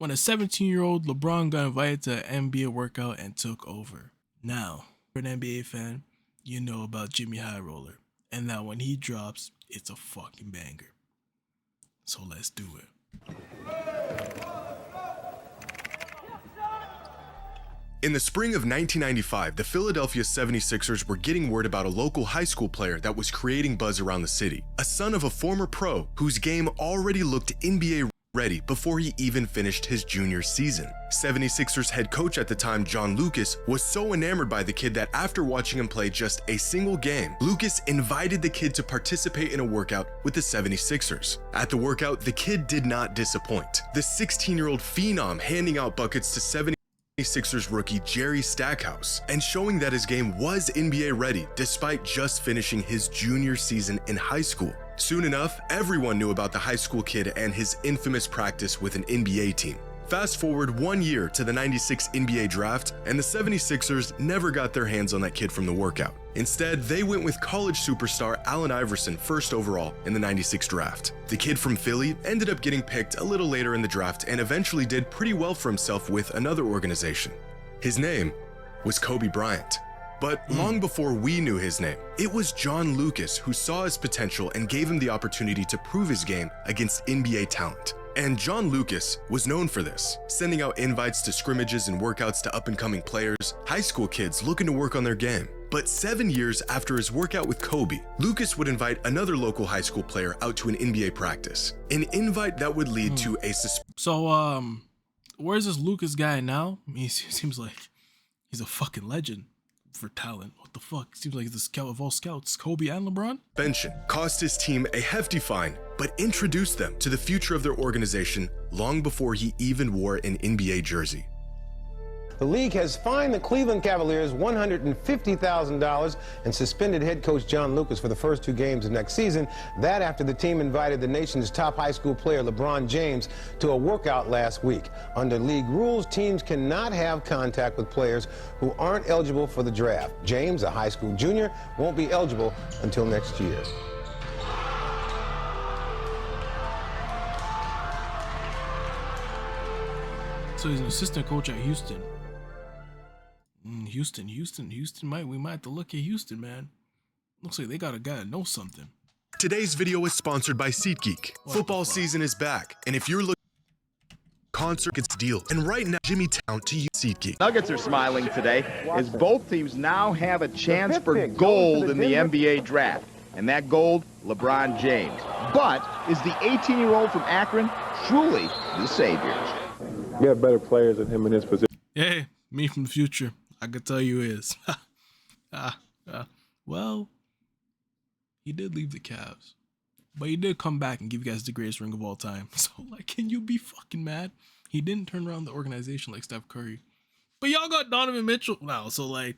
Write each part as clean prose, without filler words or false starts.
when a 17-year-old LeBron got invited to an NBA workout and took over. Now, for an NBA fan, you know about Jimmy High Roller, and now when he drops, it's a fucking banger. So let's do it. In the spring of 1995, the Philadelphia 76ers were getting word about a local high school player that was creating buzz around the city, a son of a former pro whose game already looked NBA ready before he even finished his junior season. 76ers head coach at the time, John Lucas, was so enamored by the kid that after watching him play just a single game, Lucas invited the kid to participate in a workout with the 76ers. At the workout, the kid did not disappoint. The 16-year-old phenom handing out buckets to 76ers rookie Jerry Stackhouse and showing that his game was NBA ready despite just finishing his junior season in high school. Soon enough, everyone knew about the high school kid and his infamous practice with an NBA team. Fast forward 1 year to the 96 NBA draft, and the 76ers never got their hands on that kid from the workout. Instead, they went with college superstar Allen Iverson first overall in the 96 draft. The kid from Philly ended up getting picked a little later in the draft and eventually did pretty well for himself with another organization. His name was Kobe Bryant. But long before we knew his name, it was John Lucas who saw his potential and gave him the opportunity to prove his game against NBA talent. And John Lucas was known for this, sending out invites to scrimmages and workouts to up-and-coming players, high school kids looking to work on their game. But 7 years after his workout with Kobe, Lucas would invite another local high school player out to an NBA practice, an invite that would lead to a So, where's this Lucas guy now? I mean, he seems like he's a fucking legend for talent. What the fuck? Seems like he's the scout of all scouts. Kobe and LeBron? suspension cost his team a hefty fine, but introduced them to the future of their organization long before he even wore an NBA jersey. The league has fined the Cleveland Cavaliers $150,000 and suspended head coach John Lucas for the first 2 games of next season. That after the team invited the nation's top high school player, LeBron James, to a workout last week. Under league rules, teams cannot have contact with players who aren't eligible for the draft. James, a high school junior, won't be eligible until next year. So he's an assistant coach at Houston. Houston, we might have to look at Houston, man. Looks like they got a guy that knows something. Today's video is sponsored by SeatGeek. Football season is back, and if you're looking concert gets deals, and right now Jimmy Town to use SeatGeek. Nuggets are smiling today as both teams now have a chance for gold in the NBA draft, and that gold, LeBron James. But is the 18-year-old from Akron truly the savior? You have better players than him in his position. Hey, me from the future, I could tell you is. Well, he did leave the Cavs, but he did come back and give you guys the greatest ring of all time. So, like, can you be fucking mad? He didn't turn around the organization like Steph Curry. But y'all got Donovan Mitchell now, so, like,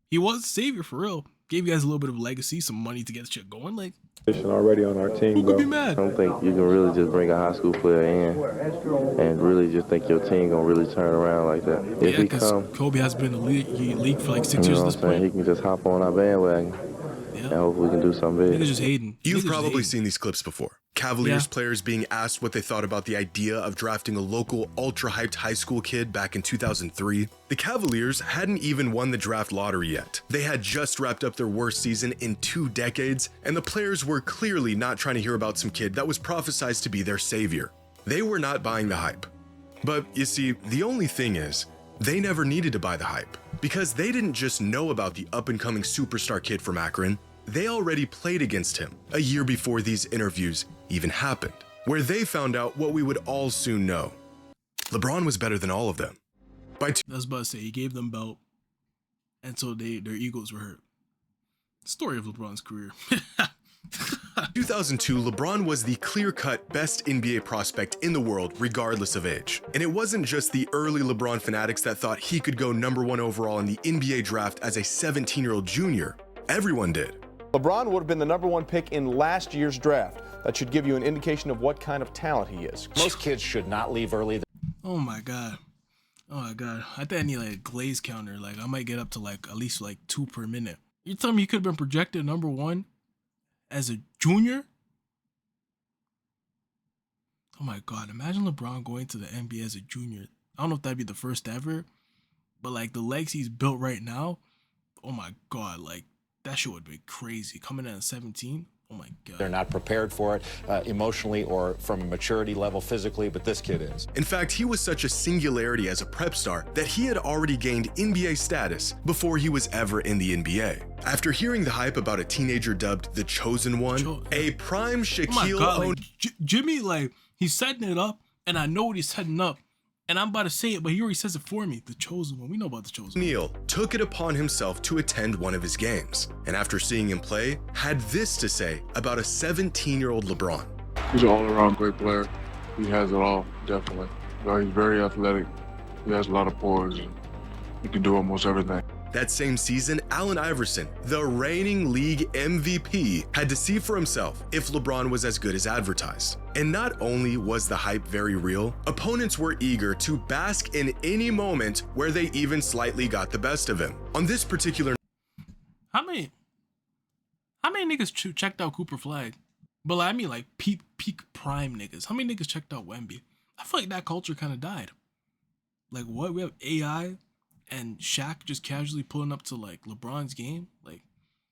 he was a savior for real. Gave you guys a little bit of legacy, some money to get shit going. Like, already on our team, who could be mad? I don't think you can really just bring a high school player in and really just think your team gonna really turn around like that. Yeah, because Kobe has been in the league for like 6 years at this point. He can just hop on our bandwagon. Yeah. And hopefully we can do something big. Niggas just hating. You've Niggas probably hating. seen these clips before. Cavaliers players being asked what they thought about the idea of drafting a local ultra-hyped high school kid back in 2003. The Cavaliers hadn't even won the draft lottery yet. They had just wrapped up their worst season in 2 decades, and the players were clearly not trying to hear about some kid that was prophesized to be their savior. They were not buying the hype. But you see, the only thing is, they never needed to buy the hype, because they didn't just know about the up-and-coming superstar kid from Akron. They already played against him a year before these interviews even happened, where they found out what we would all soon know. LeBron was better than all of them. I was about to say, he gave them belt, and so their egos were hurt. Story of LeBron's career. 2002, LeBron was the clear-cut best NBA prospect in the world, regardless of age. And it wasn't just the early LeBron fanatics that thought he could go #1 overall in the NBA draft as a 17-year-old junior. Everyone did. LeBron would have been the #1 pick in last year's draft. That should give you an indication of what kind of talent he is. Most kids should not leave early. Oh my god. Oh my god. I think I need like a glaze counter. Like, I might get up to like at least like 2 per minute. You telling me you could have been projected #1 as a junior? Oh my God, imagine LeBron going to the NBA as a junior. I don't know if that'd be the first ever, but like the legs he's built right now, oh my God, like that shit would be crazy. Coming in at 17, oh my God. They're not prepared for it emotionally or from a maturity level physically, but this kid is. In fact, he was such a singularity as a prep star that he had already gained NBA status before he was ever in the NBA. After hearing the hype about a teenager dubbed the Chosen One, a prime Oh my Shaquille God, O'Neal. like, Jimmy, like he's setting it up, and I know what he's setting up. And I'm about to say it, but he already says it for me. The Chosen One. We know about the Chosen One. O'Neal took it upon himself to attend one of his games, and after seeing him play, had this to say about a 17-year-old LeBron. He's an all-around great player. He has it all, definitely. He's very athletic. He has a lot of poise. He can do almost everything. That same season, Allen Iverson, the reigning league MVP, had to see for himself if LeBron was as good as advertised. And not only was the hype very real, opponents were eager to bask in any moment where they even slightly got the best of him. On this particular How many niggas checked out Cooper Flag? But like, I mean like peak prime niggas. How many niggas checked out Wemby? I feel like that culture kind of died. Like what? We have AI and Shaq just casually pulling up to like LeBron's game? Like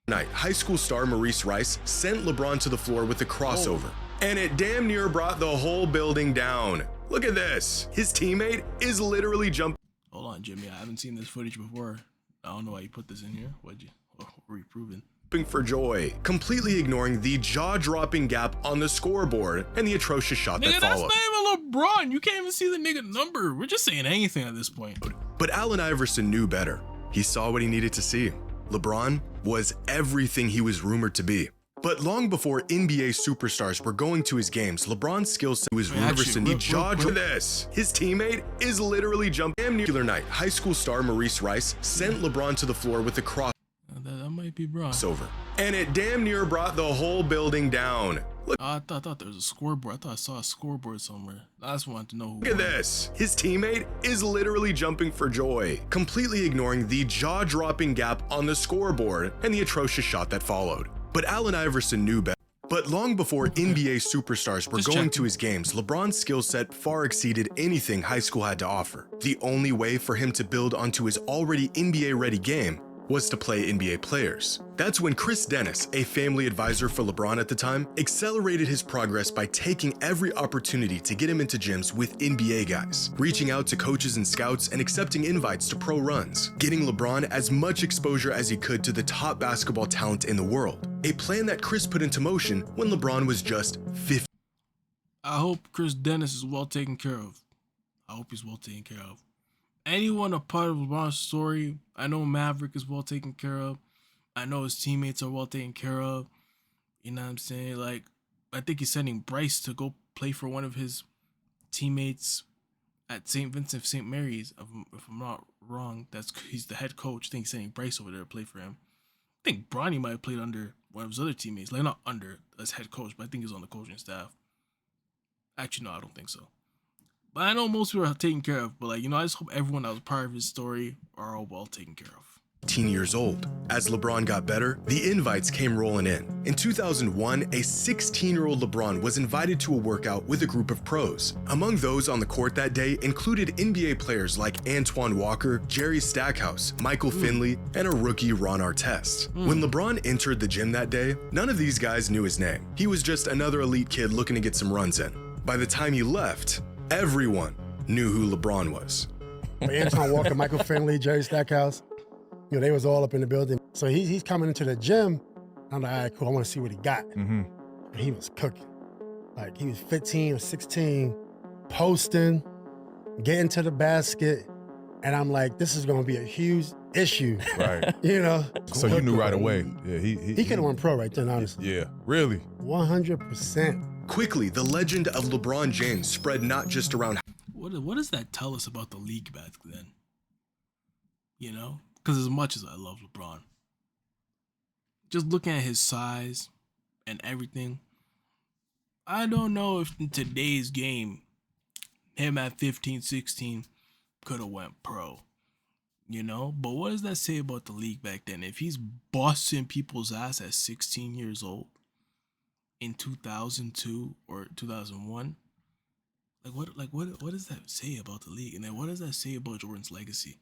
night, high school star Maurice Rice sent LeBron to the floor with a crossover, and it damn near brought the whole building down. Look at this. His teammate is literally jumping. Hold on, Jimmy. I haven't seen this footage before. I don't know why you put this in here. What'd you? What were you proving? For joy, completely ignoring the jaw-dropping gap on the scoreboard and the atrocious shot Nigga, that that's followed. not even LeBron. You can't even see the nigga number. We're just saying anything at this point. But Allen Iverson knew better. He saw what he needed to see. LeBron was everything he was rumored to be. But long before NBA superstars were going to his games, LeBron's skill set was Iverson. The jaw this. His teammate is literally jumping. Damn near night, high school star Maurice Rice sent LeBron to the floor with a cross. That might be Bron. Over, and it damn near brought the whole building down. Look, I thought there was a scoreboard. I thought I saw a scoreboard somewhere. I just wanted to know who. Look at this. His teammate is literally jumping for joy, completely ignoring the jaw-dropping gap on the scoreboard and the atrocious shot that followed. But Allen Iverson knew better. But long before NBA superstars were going to his games, LeBron's skill set far exceeded anything high school had to offer. The only way for him to build onto his already NBA-ready game was to play NBA players. That's when Chris Dennis, a family advisor for LeBron at the time, accelerated his progress by taking every opportunity to get him into gyms with NBA guys, reaching out to coaches and scouts and accepting invites to pro runs, getting LeBron as much exposure as he could to the top basketball talent in the world, a plan that Chris put into motion when LeBron was just 15. I hope Chris Dennis is well taken care of. I hope he's well taken care of. Anyone a part of LeBron's story, I know Maverick is well taken care of. I know his teammates are well taken care of. You know what I'm saying? Like, I think he's sending Bryce to go play for one of his teammates at St. Vincent St. Mary's. If I'm not wrong, he's the head coach. I think he's sending Bryce over there to play for him. I think Bronny might have played under one of his other teammates. Like, not under as head coach, but I think he's on the coaching staff. Actually, no, I don't think so. But I know most people are taken care of. But, like, you know, I just hope everyone that was part of his story are all well taken care of. 15 years old. As LeBron got better, the invites came rolling in. In 2001, a 16-year-old LeBron was invited to a workout with a group of pros. Among those on the court that day included NBA players like Antoine Walker, Jerry Stackhouse, Michael Finley, and a rookie Ron Artest. When LeBron entered the gym that day, none of these guys knew his name. He was just another elite kid looking to get some runs in. By the time he left, everyone knew who LeBron was. Antoine Walker, Michael Finley, Jerry Stackhouse. You know, they was all up in the building. So he's coming into the gym. I'm like, all right, cool. I want to see what he got. And he was cooking. Like, he was 15 or 16, posting, getting to the basket. And I'm like, this is going to be a huge issue. Right. You know? So you knew right away. Yeah, he could have won pro right then, honestly. Yeah, really? 100%. Quickly, the legend of LeBron James spread not just around. What does that tell us about the league back then? You know? Because as much as I love LeBron, just looking at his size and everything, I don't know if in today's game, him at 15, 16 could have went pro. You know? But what does that say about the league back then? If he's busting people's ass at 16 years old in 2002 or 2001, What does that say about the league? And then what does that say about Jordan's legacy?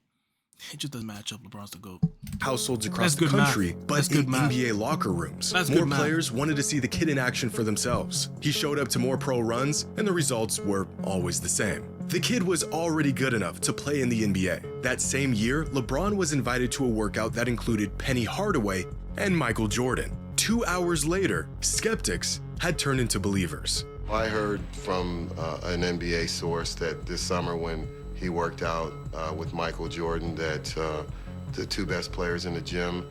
It just doesn't match up. LeBron's the GOAT. Households across That's the good math. country, but That's in good math. NBA locker rooms. That's More good math. players wanted to see the kid in action for themselves. He showed up to more pro runs, and the results were always the same. The kid was already good enough to play in the NBA. That same year, LeBron was invited to a workout that included Penny Hardaway and Michael Jordan. 2 hours later, skeptics had turned into believers. I heard from an NBA source that this summer when he worked out with Michael Jordan that the two best players in the gym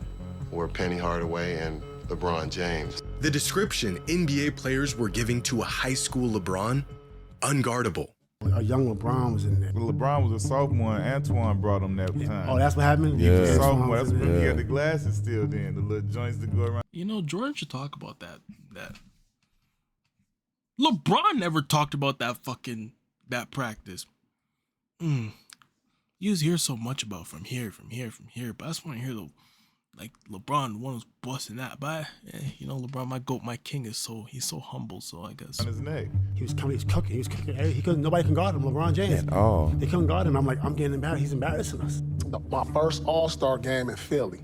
were Penny Hardaway and LeBron James. The description NBA players were giving to a high school LeBron, unguardable. A young LeBron was in there. LeBron was a sophomore, and Antoine brought him that time. Oh, that's what happened? He was a Yeah. sophomore. That's when he Yeah. had the glasses still then, the little joints to go around. You know, Jordan should talk about that. LeBron never talked about that practice. You just hear so much about from here, but I just want to hear LeBron, one was busting that. But you know, LeBron, my GOAT, my king he's so humble. So I guess On his neck. He was cooking. He couldn't. Nobody can guard him. LeBron James. At all. They couldn't guard him. I'm like, I'm getting embarrassed. He's embarrassing us. My first All-Star game in Philly.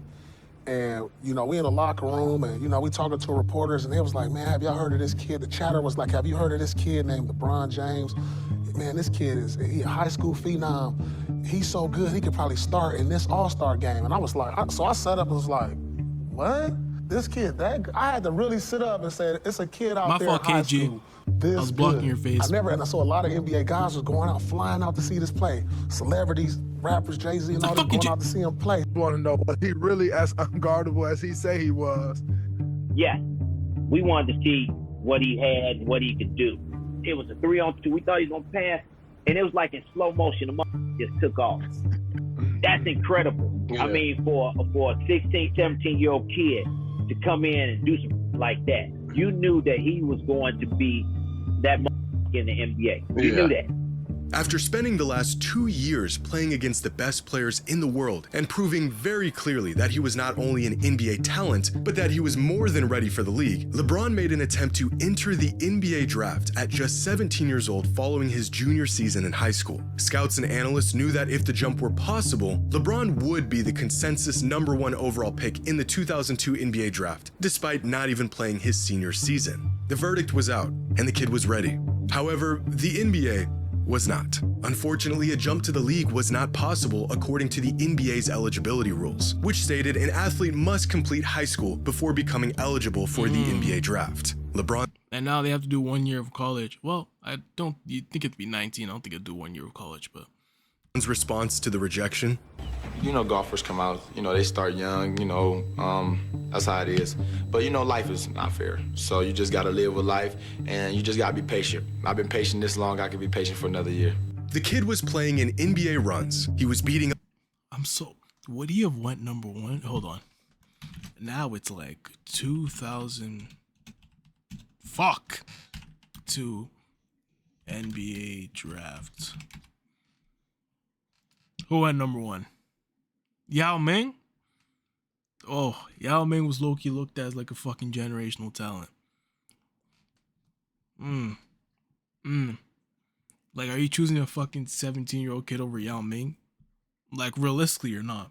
And, you know, we in the locker room and, you know, we talking to reporters and they was like, man, have y'all heard of this kid? The chatter was like, have you heard of this kid named LeBron James? Man, this kid he a high school phenom. He's so good, he could probably start in this All-Star game. And I was like, so I sat up and was like, what? This kid, I had to really sit up and say, it's a kid out there in high school. This I was blocking good. your face. And I saw a lot of NBA guys was going out, flying out to see this play. Celebrities, rappers, Jay-Z and all them going out to see him play. Want to know, was he really as unguardable as he say he was? Yes. We wanted to see what he had, what he could do. It was a 3-on-2. We thought he was going to pass, and it was like in slow motion. The just took off. That's incredible. Yeah. I mean, for a 16, 17-year-old kid to come in and do something like that, you knew that he was going to be that in the NBA. You knew that. After spending the last 2 years playing against the best players in the world and proving very clearly that he was not only an NBA talent, but that he was more than ready for the league, LeBron made an attempt to enter the NBA draft at just 17 years old following his junior season in high school. Scouts and analysts knew that if the jump were possible, LeBron would be the consensus #1 overall pick in the 2002 NBA draft, despite not even playing his senior season. The verdict was out, and the kid was ready. However, the NBA was not. Unfortunately, a jump to the league was not possible according to the NBA's eligibility rules, which stated an athlete must complete high school before becoming eligible for the NBA draft. LeBron. And now they have to do 1 year of college. Well, you think it'd be 19. I don't think it'd do 1 year of college, but. LeBron's response to the rejection. You know, golfers come out, you know, they start young, you know, that's how it is. But, you know, life is not fair. So you just got to live with life, and you just got to be patient. I've been patient this long, I can be patient for another year. The kid was playing in NBA runs. He was beating. Would he have went #1? Hold on. Now it's like 2000. To NBA draft. Who went #1? Yao Ming? Oh, Yao Ming was low-key looked at as like a fucking generational talent. Like, are you choosing a fucking 17-year-old kid over Yao Ming? Like, realistically or not?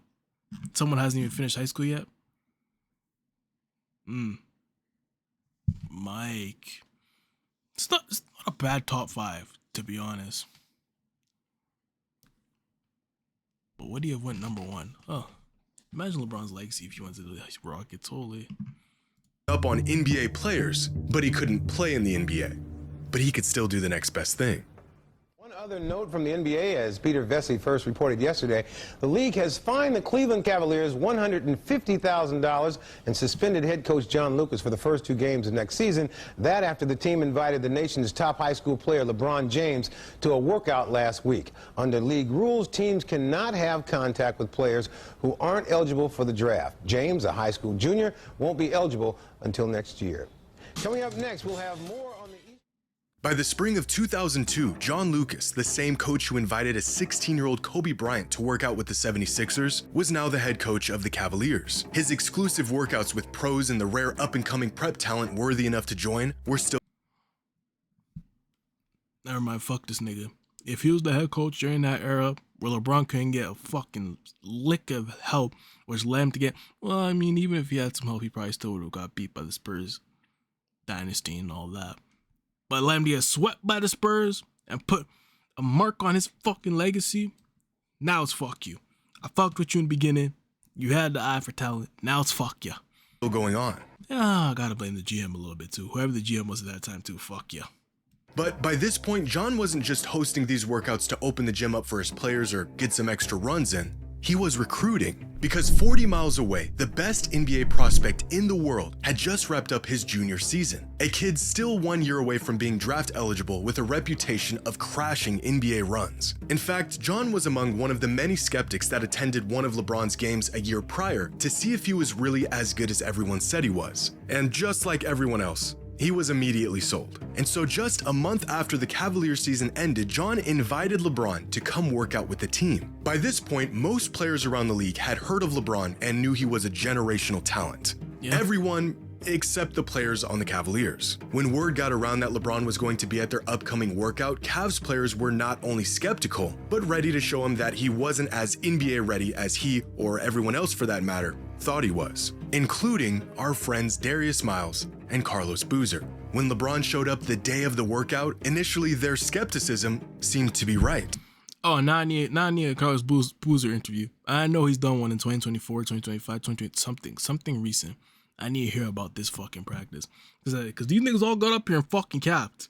Someone hasn't even finished high school yet? Mike. It's not a bad top 5, to be honest. But would he have went #1? Oh, imagine LeBron's legacy if he went to the Rockets. Holy. Up on NBA players, but he couldn't play in the NBA. But he could still do the next best thing. Another note from the NBA, as Peter Vesey first reported yesterday, the league has fined the Cleveland Cavaliers $150,000 and suspended head coach John Lucas for the first 2 games of next season. That after the team invited the nation's top high school player, LeBron James, to a workout last week. Under league rules, teams cannot have contact with players who aren't eligible for the draft. James, a high school junior, won't be eligible until next year. Coming up next, we'll have more on the... By the spring of 2002, John Lucas, the same coach who invited a 16-year-old Kobe Bryant to work out with the 76ers, was now the head coach of the Cavaliers. His exclusive workouts with pros and the rare up-and-coming prep talent worthy enough to join were still... Never mind, fuck this nigga. If he was the head coach during that era where LeBron couldn't get a fucking lick of help, which led him to get, well, I mean, even if he had some help, he probably still would have got beat by the Spurs dynasty and all that. But let him get swept by the Spurs and put a mark on his fucking legacy. Now it's fuck you. I fucked with you in the beginning. You had the eye for talent. Now it's fuck ya. Still going on. Yeah, I gotta blame the GM a little bit too. Whoever the GM was at that time too, fuck ya. But by this point, John wasn't just hosting these workouts to open the gym up for his players or get some extra runs in. He was recruiting, because 40 miles away, the best NBA prospect in the world had just wrapped up his junior season. A kid still 1 year away from being draft eligible with a reputation of crashing NBA runs. In fact, John was among one of the many skeptics that attended one of LeBron's games a year prior to see if he was really as good as everyone said he was. And just like everyone else, he was immediately sold. And so just a month after the Cavaliers season ended, John invited LeBron to come work out with the team. By this point, most players around the league had heard of LeBron and knew he was a generational talent. Yeah. Everyone except the players on the Cavaliers. When word got around that LeBron was going to be at their upcoming workout, Cavs players were not only skeptical, but ready to show him that he wasn't as NBA ready as he, or everyone else for that matter, thought he was, including our friends Darius Miles and Carlos Boozer. When LeBron showed up the day of the workout, initially their skepticism seemed to be right. Oh, not near Carlos Boozer interview. I know he's done one in 2024, 2025, 2020, something recent. I need to hear about this fucking practice. Because these niggas all got up here and fucking capped.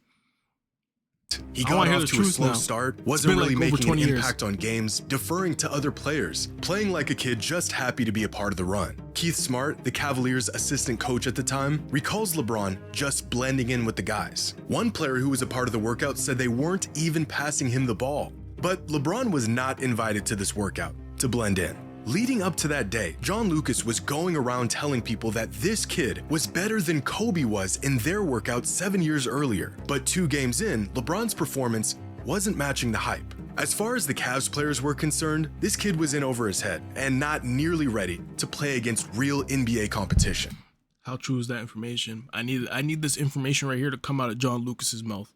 He got off to a slow start, wasn't really making an impact on games, deferring to other players, playing like a kid just happy to be a part of the run. Keith Smart, the Cavaliers' assistant coach at the time, recalls LeBron just blending in with the guys. One player who was a part of the workout said they weren't even passing him the ball. But LeBron was not invited to this workout to blend in. Leading up to that day, John Lucas was going around telling people that this kid was better than Kobe was in their workout 7 years earlier. But 2 games in, LeBron's performance wasn't matching the hype. As far as the Cavs players were concerned, this kid was in over his head and not nearly ready to play against real NBA competition. How true is that information? I need this information right here to come out of John Lucas's mouth.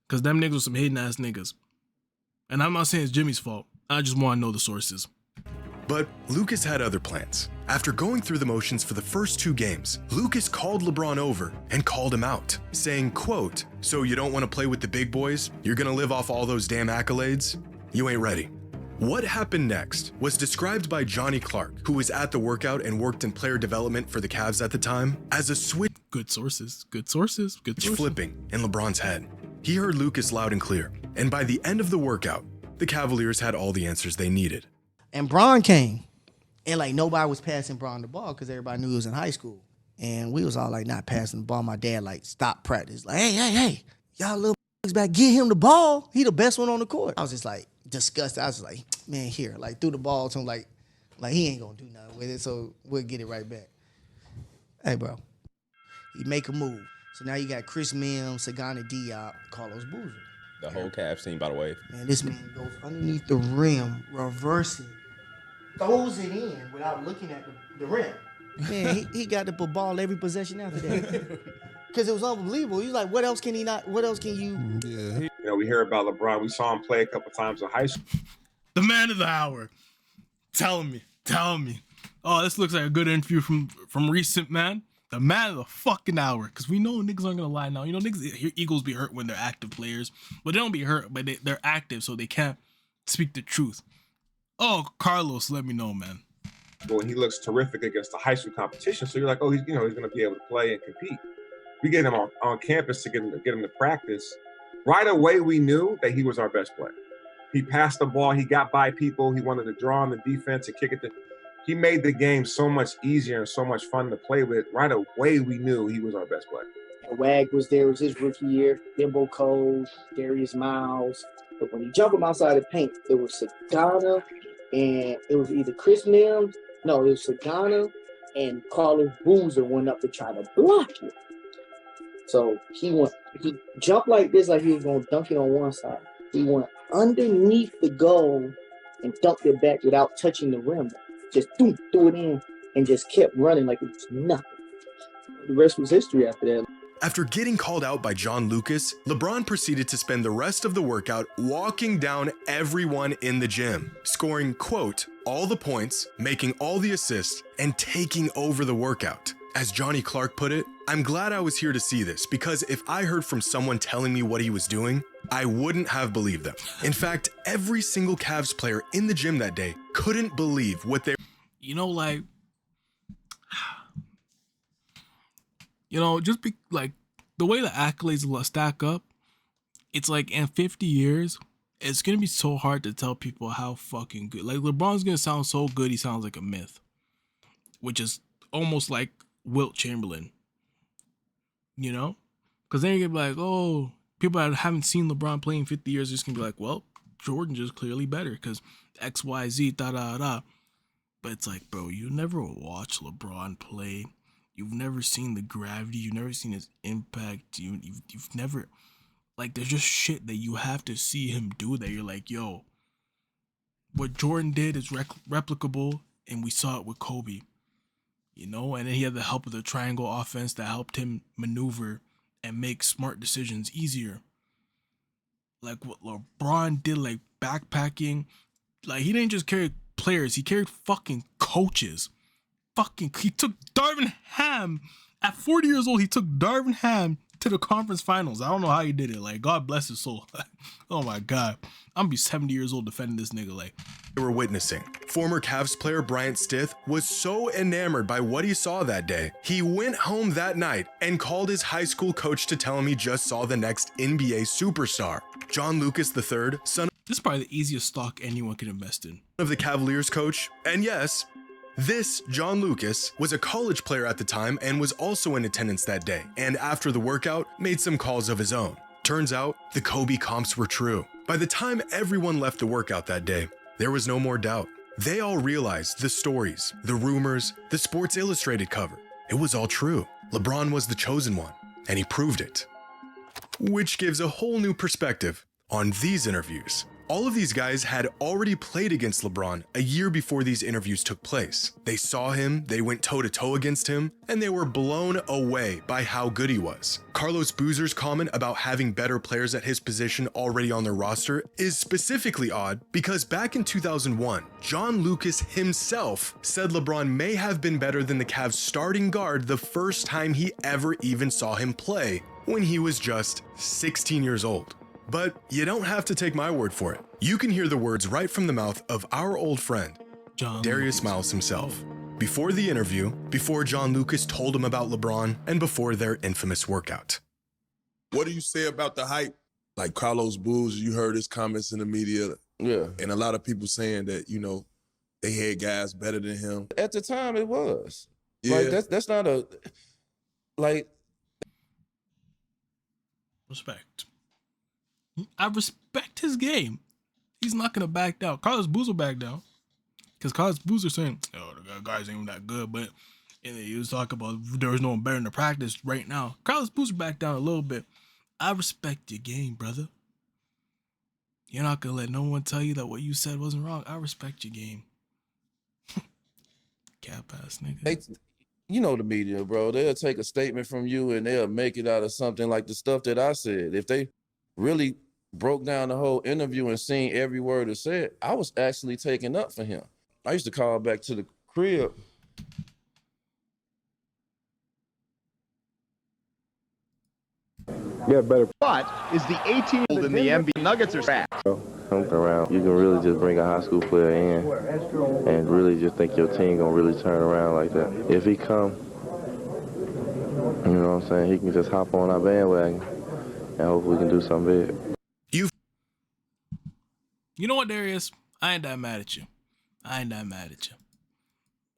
Because them niggas were some hating ass niggas. And I'm not saying it's Jimmy's fault. I just want to know the sources. But Lucas had other plans. After going through the motions for the first 2 games, Lucas called LeBron over and called him out, saying, quote, "So you don't want to play with the big boys? You're gonna live off all those damn accolades? You ain't ready." What happened next was described by Johnny Clark, who was at the workout and worked in player development for the Cavs at the time, as a switch flipping in LeBron's head. He heard Lucas loud and clear, and by the end of the workout, the Cavaliers had all the answers they needed. And Bron came, and like nobody was passing Bron the ball because everybody knew he was in high school. And we was all like not passing the ball. My dad like stopped practice. Like, hey, y'all little back, get him the ball. He the best one on the court. I was just like disgusted. I was like, man, here, like threw the ball to him like he ain't gonna do nothing with it. So we'll get it right back. Hey, bro, he make a move. So now you got Chris Mims, Sagana Diop, Carlos Boozer. The whole Cavs team, by the way. Man, this man goes underneath the rim, reversing, throws it in without looking at the rim. Man, he got to put ball every possession after that. Because it was unbelievable. He's like, what else can you? Yeah. You know, we hear about LeBron. We saw him play a couple times in high school. The man of the hour. Tell me. Oh, this looks like a good interview from recent, man. The man of the fucking hour. Because we know niggas aren't going to lie now. You know, niggas, Eagles be hurt when they're active players. But they don't be hurt, but they're active, so they can't speak the truth. Oh, Carlos, let me know, man. Well, he looks terrific against the high school competition. So you're like, oh, he's going to be able to play and compete. We get him on campus to get him to practice. Right away, we knew that he was our best player. He passed the ball. He got by people. He wanted to draw on the defense and kick it. He made the game so much easier and so much fun to play with. Right away, we knew he was our best player. Wag was there. It was his rookie year. Bimbo Cole, Darius Miles. But when he jumped him outside the paint, it was Sagana and it was either Chris Mims. No, it was Sagana and Carlos Boozer went up to try to block it. So he jumped like this, like he was going to dunk it on one side. He went underneath the goal and dunked it back without touching the rim. Just threw it in and just kept running like it was nothing. The rest was history after that. After getting called out by John Lucas, LeBron proceeded to spend the rest of the workout walking down everyone in the gym, scoring, quote, all the points, making all the assists, and taking over the workout. As Johnny Clark put it, I'm glad I was here to see this because if I heard from someone telling me what he was doing, I wouldn't have believed them. In fact, every single Cavs player in the gym that day couldn't believe what they... You know, like, you know, just be like the way the accolades stack up, it's like in 50 years, it's going to be so hard to tell people how fucking good. Like, LeBron's going to sound so good, he sounds like a myth, which is almost like Wilt Chamberlain, you know? Because then you're going to be like, oh, people that haven't seen LeBron play in 50 years are just going to be like, well, Jordan just clearly better because X, Y, Z, da, da, da. But it's like, bro, you never watch LeBron play. You've never seen the gravity. You've never seen his impact. You've never, like, there's just shit that you have to see him do that you're like, yo, what Jordan did is replicable, and we saw it with Kobe, you know? And then he had the help of the triangle offense that helped him maneuver and make smart decisions easier. Like what LeBron did, like backpacking, like he didn't just carry players, he carried fucking coaches. He took Darvin Ham at 40 years old. He took Darvin Ham to the conference finals. I don't know how he did it. Like, God bless his soul. Oh my God, I'm gonna be 70 years old defending this nigga. Like, they were witnessing. Former Cavs player Bryant Stith was so enamored by what he saw that day, he went home that night and called his high school coach to tell him he just saw the next NBA superstar. John Lucas III, son this is probably the easiest stock anyone can invest in. Of the Cavaliers coach, and yes, this John Lucas was a college player at the time and was also in attendance that day, and after the workout, made some calls of his own. Turns out, the Kobe comps were true. By the time everyone left the workout that day, there was no more doubt. They all realized the stories, the rumors, the Sports Illustrated cover. It was all true. LeBron was the chosen one, and he proved it. Which gives a whole new perspective on these interviews. All of these guys had already played against LeBron a year before these interviews took place. They saw him, they went toe-to-toe against him, and they were blown away by how good he was. Carlos Boozer's comment about having better players at his position already on their roster is specifically odd because back in 2001, John Lucas himself said LeBron may have been better than the Cavs starting guard the first time he ever even saw him play, when he was just 16 years old. But you don't have to take my word for it. You can hear the words right from the mouth of our old friend, Darius Miles himself. Before the interview, before John Lucas told him about LeBron, and before their infamous workout. What do you say about the hype? Like Carlos Boozer, you heard his comments in the media. Yeah. And a lot of people saying that, you know, they had guys better than him. At the time, it was. Yeah. Like, that's not a, like. Respect. I respect his game. He's not gonna back down. Carlos Boozer back down because Carlos Boozer saying, "Oh, the guys ain't that good," but and he was talking about there was no one better in the practice right now. Carlos Boozer back down a little bit. I respect your game, brother. You're not gonna let no one tell you that what you said wasn't wrong. I respect your game. Cap ass nigga. You know the media, bro. They'll take a statement from you and they'll make it out of something like the stuff that I said. If they really broke down the whole interview and seen every word it said, I was actually taking up for him. I used to call back to the crib. Yeah, better. But is the 18-year-old in the NBA Nuggets are fast? Something around. You can really just bring a high school player in and really just think your team gonna really turn around like that. If he come, you know what I'm saying, he can just hop on our bandwagon and hopefully we can do something big. You know what, Darius? I ain't that mad at you.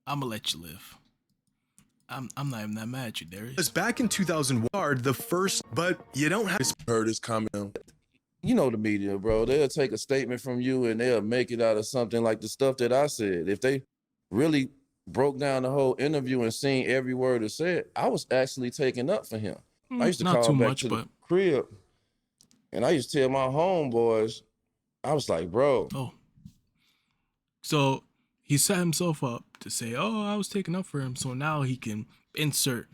I'm gonna let you live. I'm not even that mad at you, Darius. Because back in 2001, the first, but you don't have heard his comment. You know the media, bro. They'll take a statement from you and they'll make it out of something like the stuff that I said. If they really broke down the whole interview and seen every word it said, I was actually taking up for him. I used to Not call too back much, to but the crib and I used to tell my homeboys, I was like, bro. Oh. So he set himself up to say, oh, I was taking up for him. So now he can insert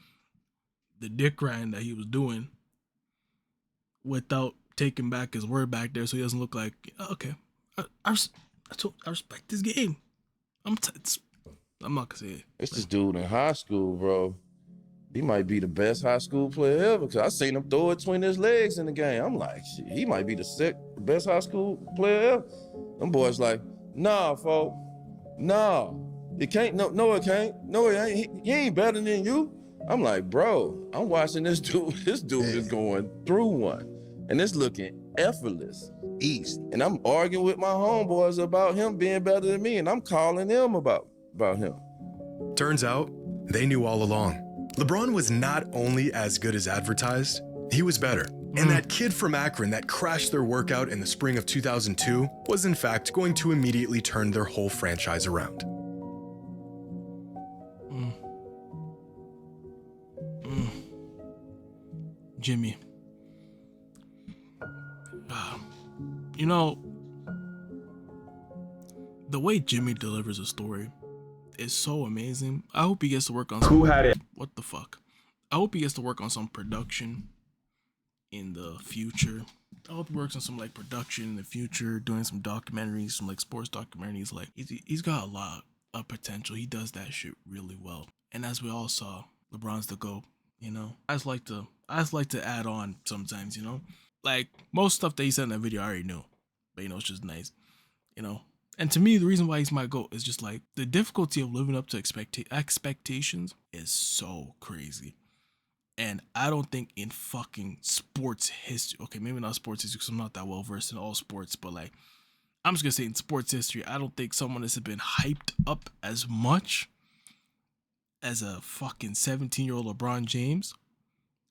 the dick riding that he was doing without taking back his word back there, so he doesn't look like, okay, I respect this game. I'm not gonna say it. It's this dude in high school, bro. He might be the best high school player ever, because I seen him throw it between his legs in the game. I'm like, shit, he might be the best high school player ever. Them boys like, nah, folk, nah. It can't, no, it can't. No, it ain't. He ain't better than you. I'm like, bro, I'm watching this dude. This dude is going through one. And it's looking effortless. Easy. And I'm arguing with my homeboys about him being better than me, and I'm calling them about him. Turns out, they knew all along. LeBron was not only as good as advertised, he was better. And that kid from Akron that crashed their workout in the spring of 2002 was in fact going to immediately turn their whole franchise around. Jimmy. You know, the way Jimmy delivers a story is so amazing. I hope he gets to work on some... Who had it? What the fuck? I hope he gets to work on some production in the future. I hope he works on some like production in the future, doing some documentaries, some like sports documentaries. Like he's got a lot of potential. He does that shit really well. And as we all saw, LeBron's the GOAT, you know? I just like to add on sometimes, you know? Like most stuff that he said in that video I already knew. But you know, it's just nice, you know? And to me, the reason why he's my GOAT is just like the difficulty of living up to expectations is so crazy. And I don't think in fucking sports history, okay, maybe not sports history because I'm not that well versed in all sports, but like, I'm just gonna say in sports history, I don't think someone has been hyped up as much as a fucking 17-year-old LeBron James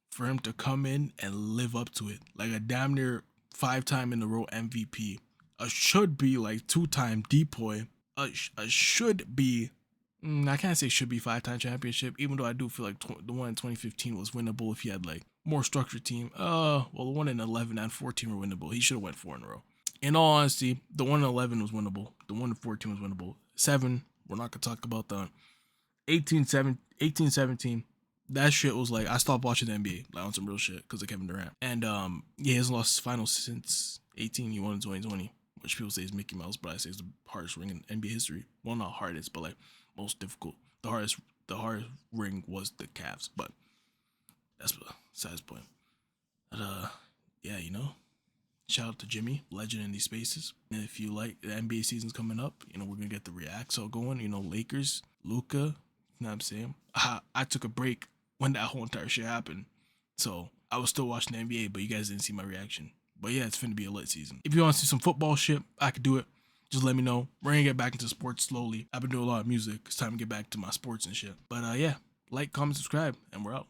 for him to come in and live up to it. Like a damn near 5-time in a row MVP. A should be like 2-time depoy. A should be, I can't say should be 5-time championship, even though I do feel like the one in 2015 was winnable if he had like more structured team. Well, the one in 11 and 14 were winnable. He should have went 4 in a row. In all honesty, the one in 11 was winnable. The one in 14 was winnable. 7, we're not gonna talk about the 18-17. That shit was like, I stopped watching the NBA, like on some real shit, because of Kevin Durant. And yeah, he hasn't lost his finals since 18. He won in 2020, which people say is Mickey Mouse, but I say it's the hardest ring in NBA history. Well, not hardest, but like most difficult. The hardest ring was the Cavs, but that's besides the point. But yeah, you know, shout out to Jimmy, legend in these spaces. And if you like, the NBA season's coming up, you know, we're gonna get the React show going. You know, Lakers, Luka, you know what I'm saying? I took a break when that whole entire shit happened, so I was still watching the NBA, but you guys didn't see my reaction. But yeah, it's finna be a lit season. If you want to see some football shit, I could do it. Just let me know. We're gonna get back into sports slowly. I've been doing a lot of music. It's time to get back to my sports and shit. But yeah, like, comment, subscribe, and we're out.